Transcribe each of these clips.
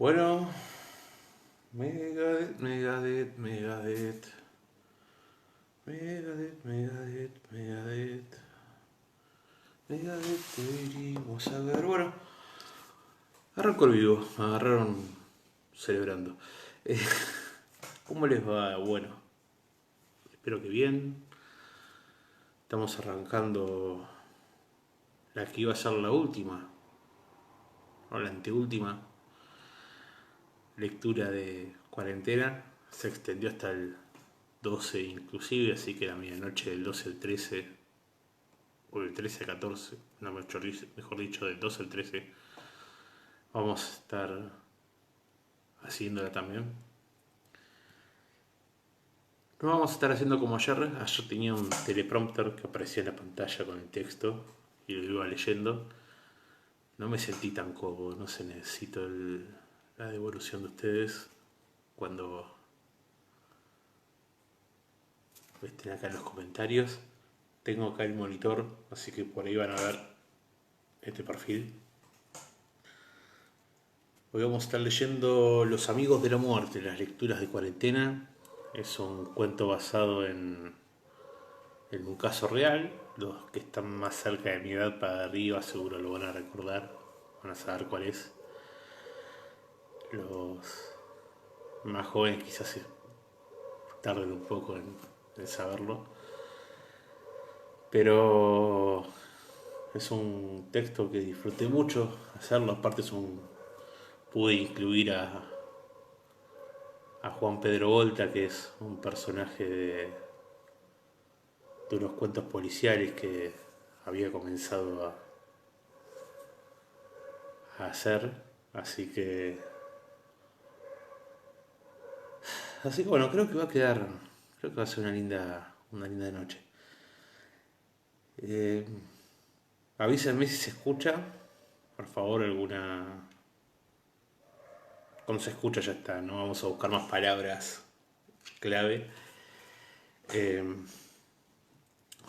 Bueno, Megadeth, Megadeth, Megadeth, Megadeth, Megadeth, Megadeth, Megadeth, deberíamos saber. Bueno, arrancó el vivo, me agarraron celebrando. Eh, ¿Cómo les va? Bueno, espero que bien. Estamos arrancando la que iba a ser la última, o la anteúltima lectura de cuarentena. Se extendió hasta el 12 inclusive, así que la medianoche del 12 al 13, o del 13 al 14, no, mejor dicho, del 12 al 13, vamos a estar haciéndola también. No vamos a estar haciendo como ayer. Ayer tenía un teleprompter que aparecía en la pantalla con el texto y lo iba leyendo. No me sentí tan cómodo, no sé, necesito la devolución de ustedes cuando estén acá en los comentarios. Tengo acá el monitor, así que por ahí van a ver este perfil. Hoy vamos a estar leyendo Los Amigos de la Muerte, las lecturas de cuarentena. Es un cuento basado en un caso real. Los que están más cerca de mi edad para arriba seguro lo van a recordar, van a saber cuál es. Los más jóvenes quizás tarden un poco en saberlo. Pero es un texto que disfruté mucho hacerlo. Aparte pude incluir a Juan Pedro Volta, que es un personaje de unos cuentos policiales que había comenzado a hacer. Así que bueno, creo que va a ser una linda noche. Eh, Avísenme si se escucha, por favor, alguna. Cuando se escucha ya está, no vamos a buscar más palabras clave. Eh,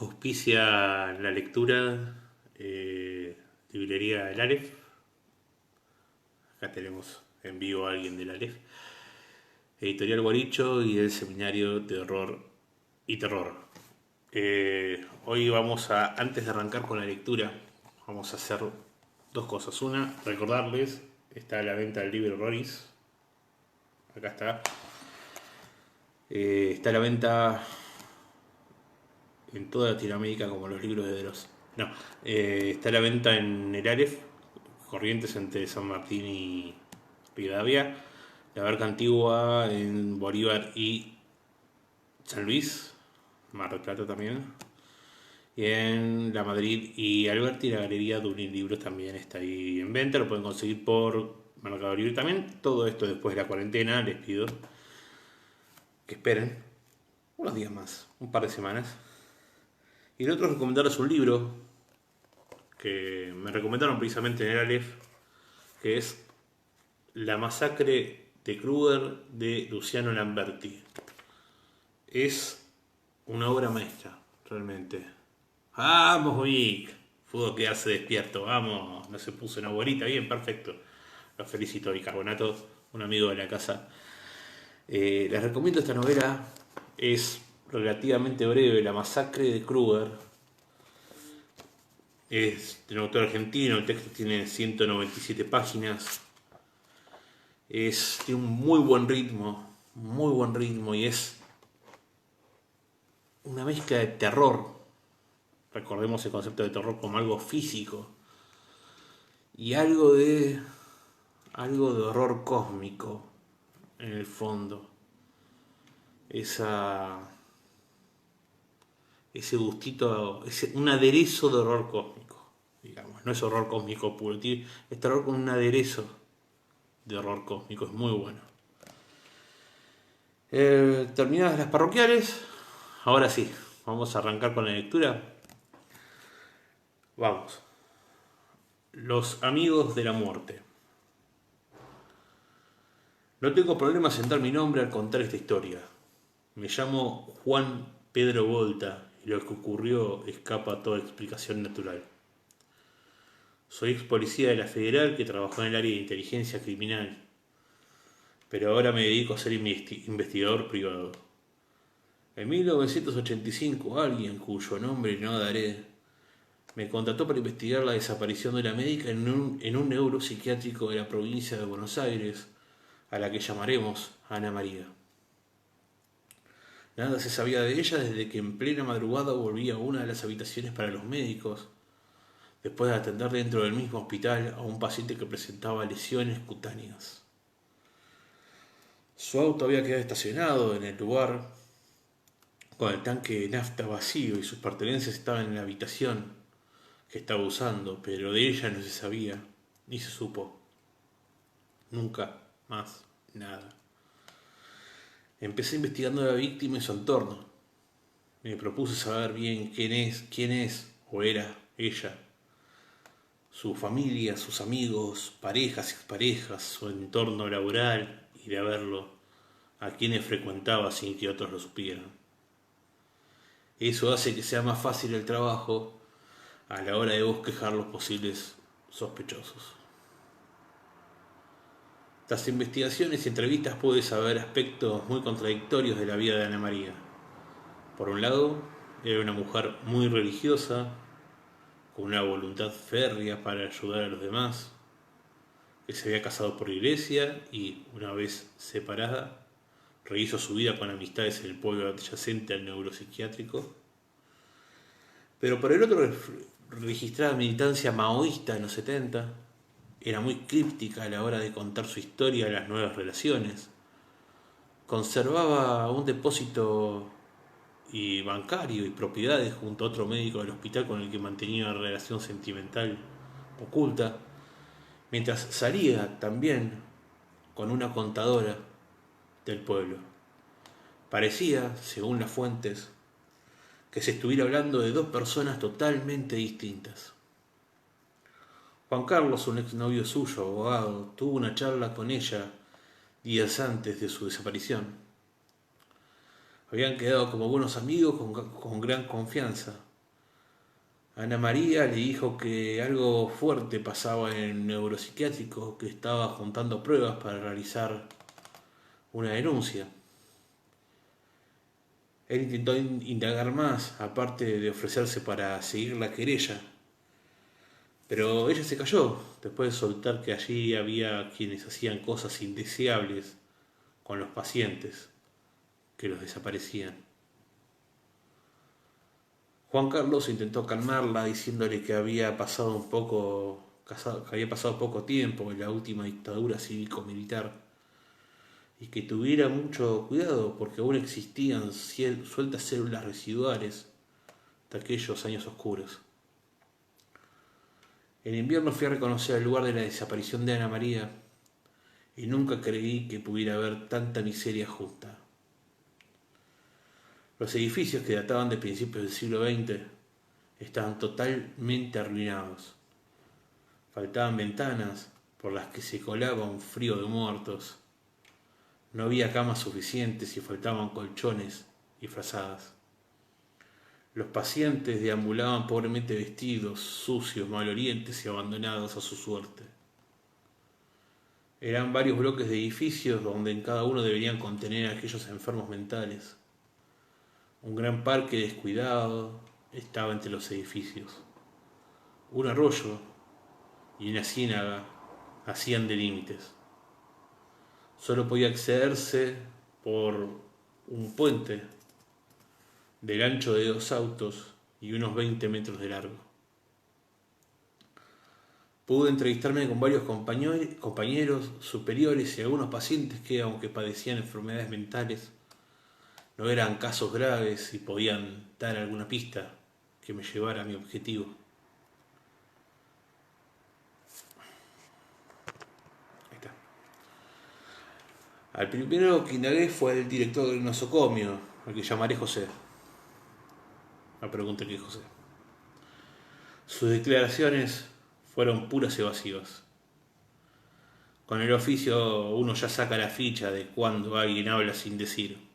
Auspicia la lectura, librería del Aleph. Acá tenemos en vivo a alguien del Aleph. Editorial Guaricho y del Seminario de Horror y Terror. Hoy antes de arrancar con la lectura, vamos a hacer dos cosas. Una, recordarles, está a la venta el libro Roris. Acá está. Está a la venta en toda Latinoamérica como los libros de Dross. No, está a la venta en el Aleph, Corrientes entre San Martín y Rivadavia. La Barca Antigua en Bolívar y San Luis, Mar del Plata también. Y en La Madrid y Alberti, la Galería de Unir Libros también está ahí en venta. Lo pueden conseguir por Mercado Libre también. Todo esto después de la cuarentena. Les pido que esperen unos días más, un par de semanas. Y lo otro es recomendarles un libro que me recomendaron precisamente en el Aleph, que es La masacre de Kruger de Luciano Lamberti. Es una obra maestra, realmente. Vamos, Vic. Pudo quedarse despierto, vamos. No se puso una bolita, bien, perfecto. Los felicito, Bicarbonato, un amigo de la casa. Les recomiendo esta novela, es relativamente breve, La masacre de Kruger. Es de un autor argentino, el texto tiene 197 páginas. Tiene un muy buen ritmo y es una mezcla de terror. Recordemos el concepto de terror como algo físico y algo de horror cósmico en el fondo. Ese gustito, un aderezo de horror cósmico, digamos. No es horror cósmico puro, es terror con un aderezo de horror cósmico, es muy bueno. Terminadas las parroquiales, ahora sí, vamos a arrancar con la lectura. Vamos. Los Amigos de la Muerte. No tengo problemas en dar mi nombre al contar esta historia. Me llamo Juan Pedro Volta y lo que ocurrió escapa a toda explicación natural. Soy ex policía de la Federal que trabajó en el área de inteligencia criminal. pero ahora me dedico a ser investigador privado. En 1985 alguien, cuyo nombre no daré, me contrató para investigar la desaparición de una médica en un neuropsiquiátrico de la provincia de Buenos Aires, a la que llamaremos Ana María. Nada se sabía de ella desde que en plena madrugada volvía a una de las habitaciones para los médicos, después de atender dentro del mismo hospital a un paciente que presentaba lesiones cutáneas. Su auto había quedado estacionado en el lugar con el tanque de nafta vacío y sus pertenencias estaban en la habitación que estaba usando, pero de ella no se sabía, ni se supo. Nunca más nada. Empecé investigando a la víctima y su entorno. Me propuse saber bien quién es o era ella, su familia, sus amigos, parejas, exparejas, su entorno laboral y de verlo a quienes frecuentaba sin que otros lo supieran. Eso hace que sea más fácil el trabajo a la hora de bosquejar los posibles sospechosos. Tras investigaciones y entrevistas pude saber aspectos muy contradictorios de la vida de Ana María. Por un lado, era una mujer muy religiosa, con una voluntad férrea para ayudar a los demás, que se había casado por la iglesia y, una vez separada, rehizo su vida con amistades en el pueblo adyacente al neuropsiquiátrico. Pero por el otro, registraba militancia maoísta en los 70, era muy críptica a la hora de contar su historia de las nuevas relaciones. Conservaba un depósito bancario y propiedades junto a otro médico del hospital con el que mantenía una relación sentimental oculta, mientras salía también con una contadora del pueblo. Parecía, según las fuentes, que se estuviera hablando de dos personas totalmente distintas. Juan Carlos, un exnovio suyo, abogado, tuvo una charla con ella días antes de su desaparición. Habían quedado como buenos amigos con gran confianza. Ana María le dijo que algo fuerte pasaba en el neuropsiquiátrico, que estaba juntando pruebas para realizar una denuncia. Él intentó indagar más, aparte de ofrecerse para seguir la querella, pero ella se cayó después de soltar que allí había quienes hacían cosas indeseables con los pacientes que los desaparecían. Juan Carlos intentó calmarla diciéndole que había pasado poco tiempo en la última dictadura cívico-militar y que tuviera mucho cuidado porque aún existían sueltas células residuales de aquellos años oscuros. En invierno fui a reconocer el lugar de la desaparición de Ana María y nunca creí que pudiera haber tanta miseria junta. Los edificios que databan de principios del siglo XX estaban totalmente arruinados. Faltaban ventanas por las que se colaba un frío de muertos. No había camas suficientes y faltaban colchones y frazadas. Los pacientes deambulaban pobremente vestidos, sucios, malolientes y abandonados a su suerte. Eran varios bloques de edificios donde en cada uno deberían contener a aquellos enfermos mentales. Un gran parque descuidado estaba entre los edificios. Un arroyo y una ciénaga hacían de límites. Solo podía accederse por un puente del ancho de 2 autos y unos 20 metros de largo. Pude entrevistarme con varios compañeros superiores y algunos pacientes que, aunque padecían enfermedades mentales, no eran casos graves y podían dar alguna pista que me llevara a mi objetivo. Ahí está. Al primero que indagué fue el director del nosocomio, al que llamaré José. Me pregunté qué José. Sus declaraciones fueron puras evasivas. Con el oficio uno ya saca la ficha de cuando alguien habla sin decir.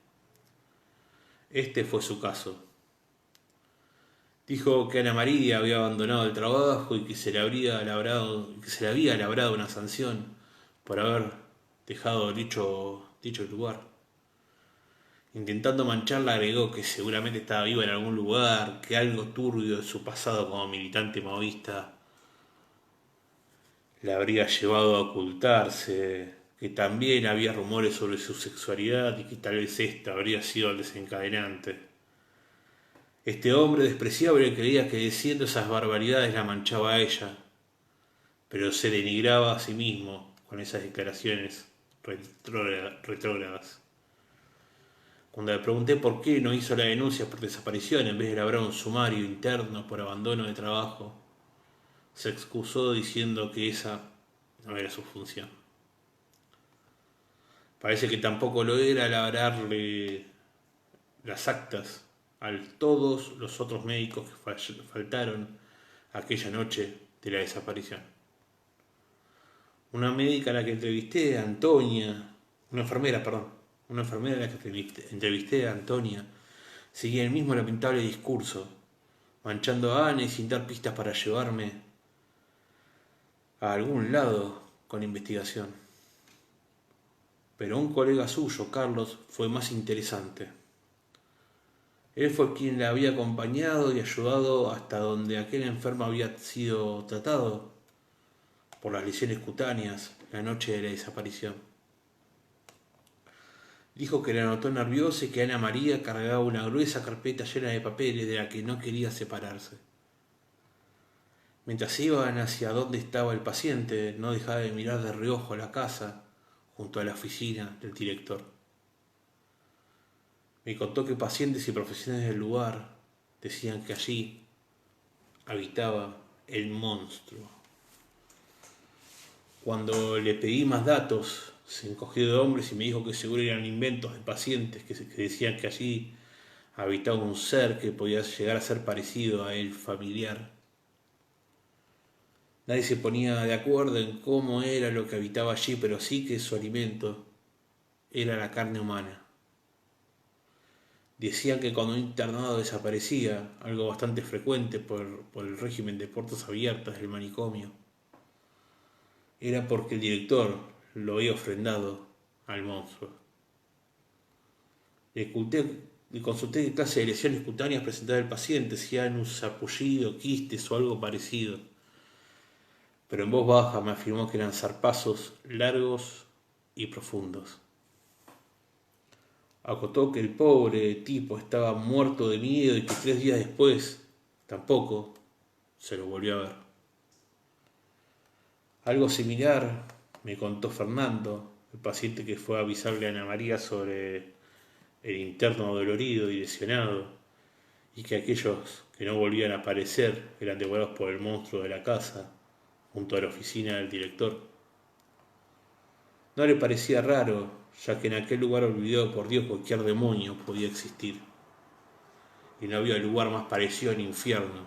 Este fue su caso. Dijo que Ana María había abandonado el trabajo y que se le había labrado una sanción por haber dejado dicho lugar. Intentando mancharla agregó que seguramente estaba viva en algún lugar, que algo turbio de su pasado como militante maoísta la habría llevado a ocultarse, que también había rumores sobre su sexualidad y que tal vez esta habría sido el desencadenante. Este hombre despreciable creía que diciendo esas barbaridades la manchaba a ella, pero se denigraba a sí mismo con esas declaraciones retrógradas. Cuando le pregunté por qué no hizo la denuncia por desaparición en vez de elaborar un sumario interno por abandono de trabajo, se excusó diciendo que esa no era su función. Parece que tampoco lo era elaborarle las actas a todos los otros médicos que faltaron aquella noche de la desaparición. Una médica a la que entrevisté, Antonia, una enfermera a la que entrevisté, Antonia, seguía el mismo lamentable discurso, manchando a Ana y sin dar pistas para llevarme a algún lado con la investigación. Pero un colega suyo, Carlos, fue más interesante. Él fue quien la había acompañado y ayudado hasta donde aquel enfermo había sido tratado por las lesiones cutáneas la noche de la desaparición. Dijo que la notó nerviosa y que Ana María cargaba una gruesa carpeta llena de papeles de la que no quería separarse. Mientras iban hacia donde estaba el paciente, no dejaba de mirar de reojo a la casa junto a la oficina del director. Me contó que pacientes y profesionales del lugar decían que allí habitaba el monstruo. Cuando le pedí más datos, se encogió de hombros y me dijo que seguro eran inventos de pacientes que decían que allí habitaba un ser que podía llegar a ser parecido a él, familiar. Nadie se ponía de acuerdo en cómo era lo que habitaba allí, pero sí que su alimento era la carne humana. Decían que cuando un internado desaparecía, algo bastante frecuente por el régimen de puertas abiertas del manicomio, era porque el director lo había ofrendado al monstruo. Le consulté qué clase de lesiones cutáneas presentaba el paciente, si eran un sarpullido, quistes o algo parecido. Pero en voz baja me afirmó que eran zarpazos largos y profundos. Acotó que el pobre tipo estaba muerto de miedo y que 3 días después tampoco se lo volvió a ver. Algo similar me contó Fernando, el paciente que fue a avisarle a Ana María sobre el interno dolorido y lesionado, y que aquellos que no volvían a aparecer eran devorados por el monstruo de la casa, junto a la oficina del director. No le parecía raro, ya que en aquel lugar olvidado por Dios cualquier demonio podía existir, y no había lugar más parecido al infierno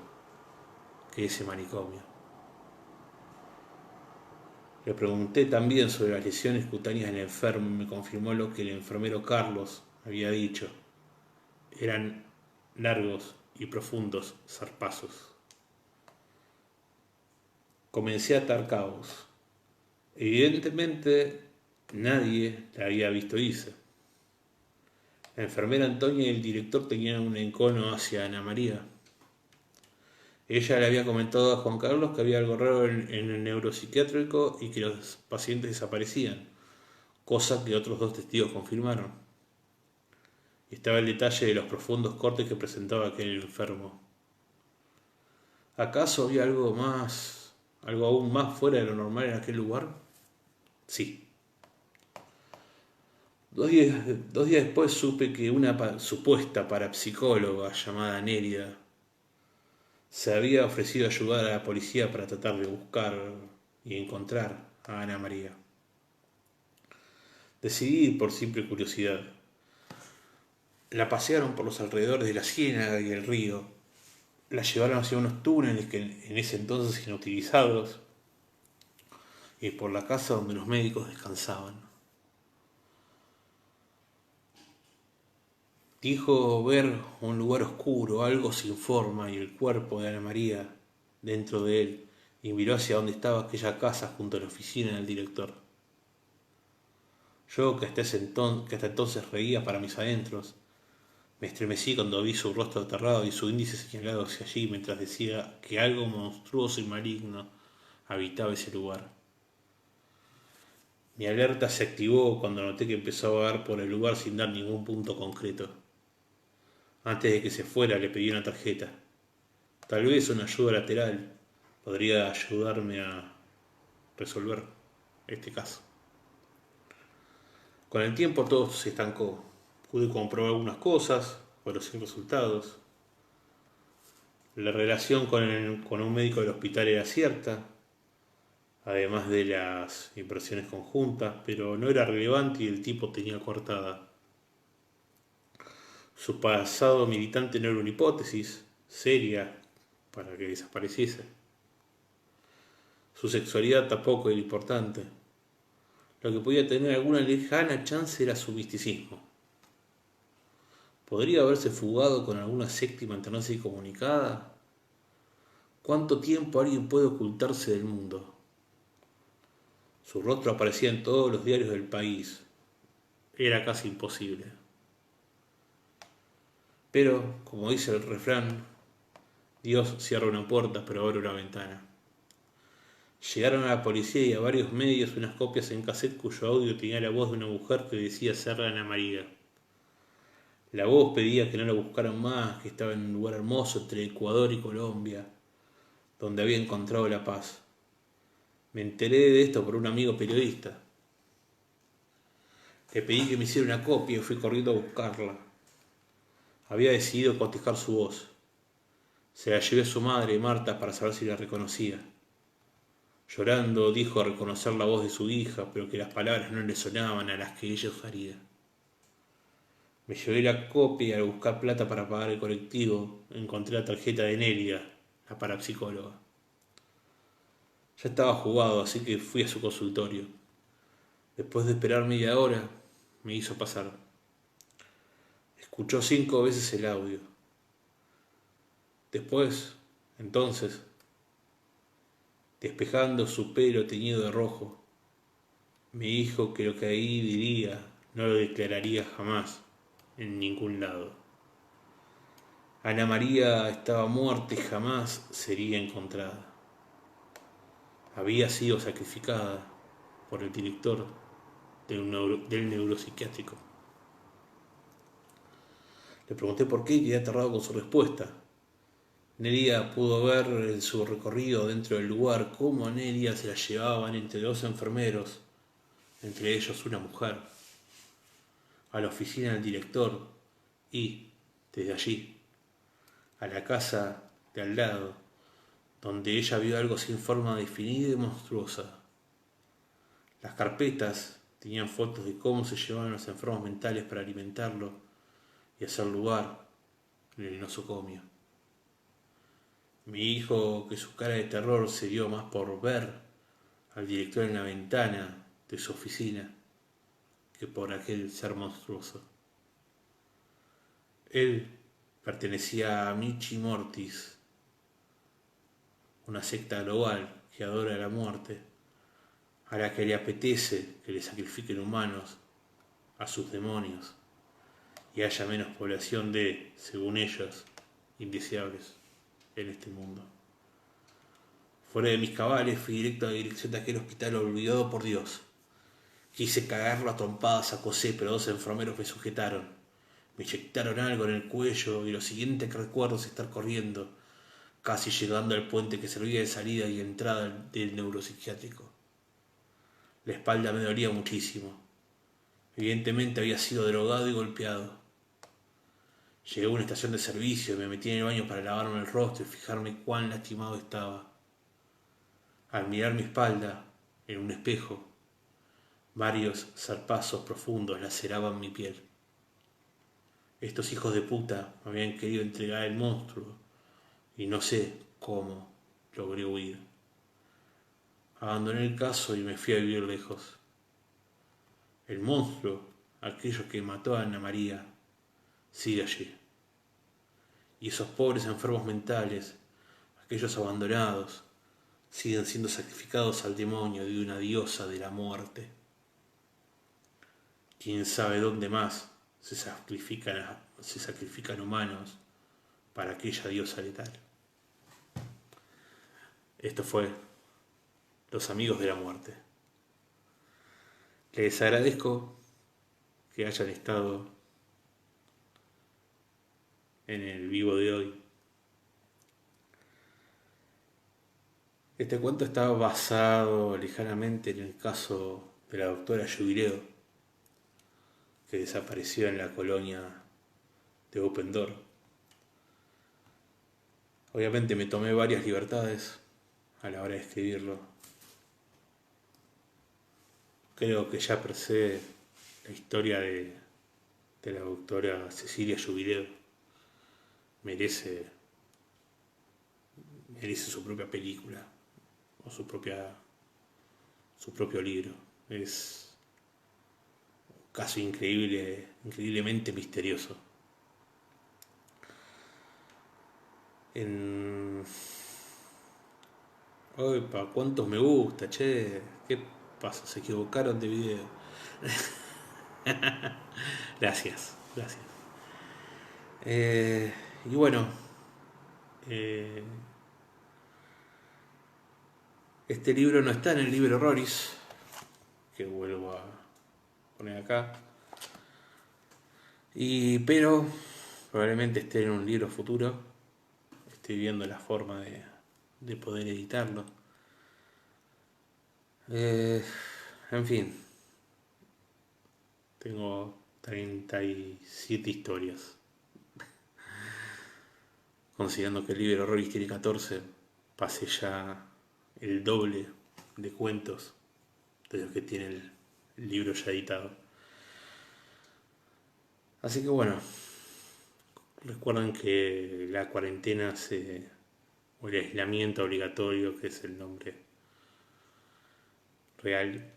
que ese manicomio. Le pregunté también sobre las lesiones cutáneas del enfermo y me confirmó lo que el enfermero Carlos había dicho. Eran largos y profundos zarpazos. Comencé a atar cabos. Evidentemente nadie la había visto irse. La enfermera Antonia y el director tenían un encono hacia Ana María. Ella le había comentado a Juan Carlos que había algo raro en el neuropsiquiátrico y que los pacientes desaparecían, cosa que otros 2 testigos confirmaron. Y estaba el detalle de los profundos cortes que presentaba aquel enfermo. ¿Acaso había algo aún más fuera de lo normal en aquel lugar? Sí. 2 días después supe que una supuesta parapsicóloga llamada Nérida se había ofrecido ayudar a la policía para tratar de buscar y encontrar a Ana María. Decidí ir por simple curiosidad. La pasearon por los alrededores de la ciénaga y el río. La llevaron hacia unos túneles que en ese entonces inutilizados y por la casa donde los médicos descansaban. Dijo ver un lugar oscuro, algo sin forma y el cuerpo de Ana María dentro de él, y miró hacia donde estaba aquella casa junto a la oficina del director. Yo, que hasta entonces reía para mis adentros, me estremecí cuando vi su rostro aterrado y su índice señalado hacia allí mientras decía que algo monstruoso y maligno habitaba ese lugar. Mi alerta se activó cuando noté que empezó a vagar por el lugar sin dar ningún punto concreto. Antes de que se fuera le pedí una tarjeta. Tal vez una ayuda lateral podría ayudarme a resolver este caso. Con el tiempo todo se estancó. Pude comprobar algunas cosas, pero sin resultados. La relación con un médico del hospital era cierta, además de las impresiones conjuntas, pero no era relevante y el tipo tenía coartada. Su pasado militante no era una hipótesis seria para que desapareciese. Su sexualidad tampoco era importante. Lo que podía tener alguna lejana chance era su misticismo. ¿Podría haberse fugado con alguna séptima enternaza incomunicada? ¿Cuánto tiempo alguien puede ocultarse del mundo? Su rostro aparecía en todos los diarios del país. Era casi imposible. Pero, como dice el refrán, Dios cierra una puerta pero abre una ventana. Llegaron a la policía y a varios medios unas copias en cassette cuyo audio tenía la voz de una mujer que decía ser Ana María. La voz pedía que no la buscaran más, que estaba en un lugar hermoso entre Ecuador y Colombia, donde había encontrado la paz. Me enteré de esto por un amigo periodista. Le pedí que me hiciera una copia y fui corriendo a buscarla. Había decidido cotejar su voz. Se la llevé a su madre, Marta, para saber si la reconocía. Llorando dijo reconocer la voz de su hija, pero que las palabras no le sonaban a las que ella usaría. Me llevé la copia y al buscar plata para pagar el colectivo, encontré la tarjeta de Nelia, la parapsicóloga. Ya estaba jugado, así que fui a su consultorio. Después de esperar media hora, me hizo pasar. Escuchó 5 veces el audio. Después, entonces, despejando su pelo teñido de rojo, me dijo que lo que ahí diría no lo declararía jamás en ningún lado. Ana María estaba muerta y jamás sería encontrada. Había sido sacrificada por el director del neuropsiquiátrico. Le pregunté por qué y quedé aterrado con su respuesta. Nelia pudo ver en su recorrido dentro del lugar cómo a Nelia se la llevaban entre 2 enfermeros, entre ellos una mujer, a la oficina del director y, desde allí, a la casa de al lado, donde ella vio algo sin forma definida y monstruosa. Las carpetas tenían fotos de cómo se llevaban los enfermos mentales para alimentarlo y hacer lugar en el nosocomio. Me dijo que su cara de terror se dio más por ver al director en la ventana de su oficina que por aquel ser monstruoso. Él pertenecía a Michi Mortis, una secta global que adora la muerte, a la que le apetece que le sacrifiquen humanos a sus demonios y haya menos población de, según ellos, indeseables en este mundo. Fuera de mis cabales fui directo a la dirección de aquel hospital olvidado por Dios. Quise cagarlo a trompadas a José, pero 2 enfermeros me sujetaron. Me inyectaron algo en el cuello y lo siguiente que recuerdo es estar corriendo, casi llegando al puente que servía de salida y entrada del neuropsiquiátrico. La espalda me dolía muchísimo. Evidentemente había sido drogado y golpeado. Llegué a una estación de servicio y me metí en el baño para lavarme el rostro y fijarme cuán lastimado estaba. Al mirar mi espalda, en un espejo, varios zarpazos profundos laceraban mi piel. Estos hijos de puta me habían querido entregar al monstruo y no sé cómo logré huir. Abandoné el caso y me fui a vivir lejos. El monstruo, aquello que mató a Ana María, sigue allí. Y esos pobres enfermos mentales, aquellos abandonados, siguen siendo sacrificados al demonio de una diosa de la muerte. quién sabe dónde más se sacrifican humanos para aquella diosa letal. Esto fue Los Amigos de la Muerte. Les agradezco que hayan estado en el vivo de hoy. Este cuento estaba basado ligeramente en el caso de la doctora Jubileo, que desapareció en la colonia de Open Door. Obviamente me tomé varias libertades a la hora de escribirlo. Creo que ya per se la historia de la doctora Cecilia Jubileo merece su propia película o su propio libro. Es un caso increíblemente misterioso. Opa, ¿cuántos me gusta, che? ¿Qué pasa? Se equivocaron de video. Gracias. Y bueno, eh, este libro no está en el libro Roris, que vuelvo a poner acá, pero probablemente esté en un libro futuro. Estoy viendo la forma de poder editarlo. En fin, tengo 37 historias. Considerando que el libro Roris tiene 14, pasé ya el doble de cuentos de los que tiene el libro ya editado. Así que bueno, recuerden que la cuarentena o el aislamiento obligatorio, que es el nombre real,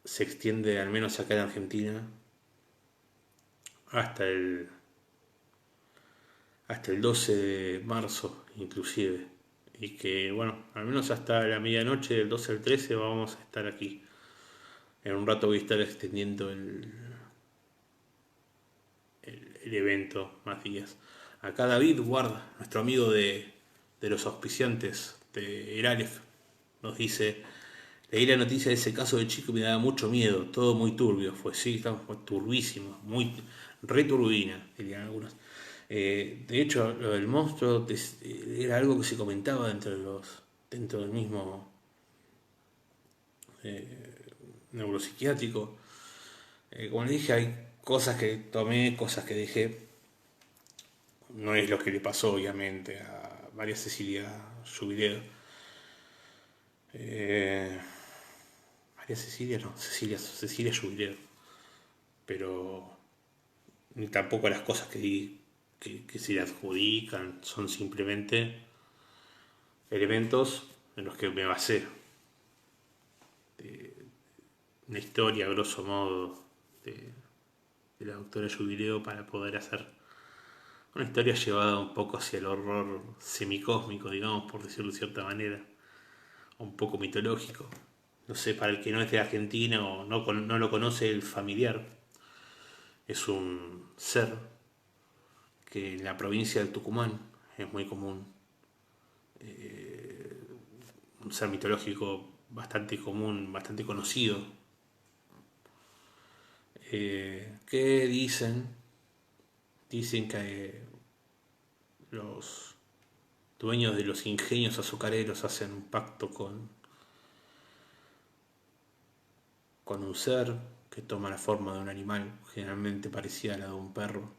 se extiende al menos acá en Argentina hasta el 12 de marzo inclusive, y que bueno, al menos hasta la medianoche del 12 al 13 vamos a estar aquí. En un rato voy a estar extendiendo el evento más días. Acá David Guarda, nuestro amigo de los auspiciantes de Eralef, nos dice: leí la noticia de ese caso del chico y me daba mucho miedo, todo muy turbio. Fue, sí, estamos turbísimos, muy returbina, dirían algunos. De hecho, lo del monstruo era algo que se comentaba dentro del mismo neuropsiquiátrico. Como le dije, hay cosas que tomé, cosas que dejé. No es lo que le pasó, obviamente, a María Cecilia Jubileo. María Cecilia, no, Cecilia Jubileo. Pero ni tampoco las cosas que se le adjudican son simplemente elementos en los que me basé. Una historia, a grosso modo, de la doctora Jubileo para poder hacer una historia llevada un poco hacia el horror semicósmico, digamos, por decirlo de cierta manera, un poco mitológico. No sé, para el que no es de Argentina o no lo conoce, el familiar es un ser que en la provincia del Tucumán es muy común, un ser mitológico bastante común, bastante conocido, que dicen que los dueños de los ingenios azucareros hacen un pacto con un ser que toma la forma de un animal, generalmente parecida a la de un perro,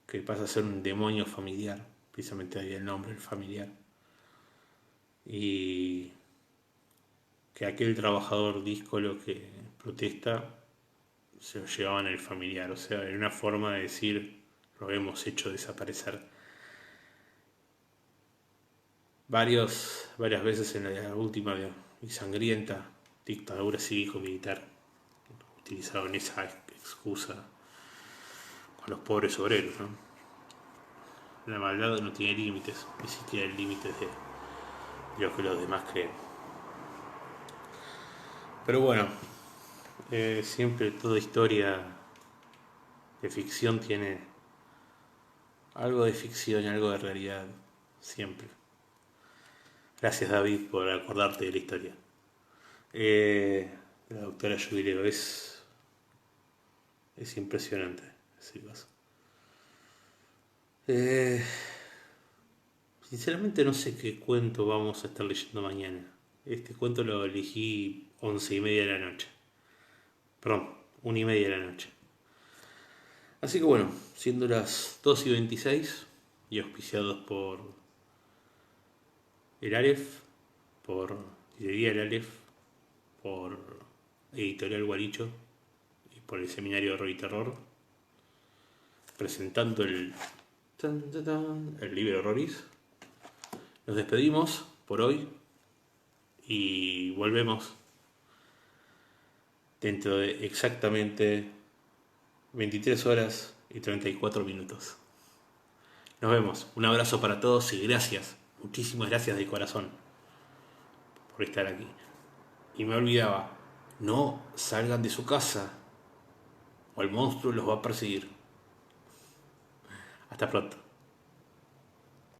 que pasa a ser un demonio familiar, precisamente ahí el nombre, el familiar, y que aquel trabajador díscolo que protesta se lo llevaban el familiar, o sea, era una forma de decir: lo hemos hecho desaparecer. Varias veces en la última y sangrienta dictadura cívico-militar utilizaron esa excusa con los pobres obreros, ¿no? La maldad no tiene límites, ni siquiera el límite de lo que los demás creen. Pero bueno, Siempre toda historia de ficción tiene algo de ficción y algo de realidad. Siempre. Gracias David por acordarte de la historia. La doctora Jubileo es impresionante ese caso. Eh, Sinceramente no sé qué cuento vamos a estar leyendo mañana. Este cuento lo elegí 11:30 de la noche. Perdón, 1:30 de la noche. Así que bueno, siendo las 2:26 y auspiciados por el Aleph, por Librería El Aleph, por Editorial Guaricho y por el Seminario de Horror y Terror, presentando el libro Horroris. Nos despedimos por hoy y volvemos dentro de exactamente 23 horas y 34 minutos. Nos vemos. Un abrazo para todos y gracias, muchísimas gracias de corazón por estar aquí. Y me olvidaba, no salgan de su casa o el monstruo los va a perseguir. Hasta pronto.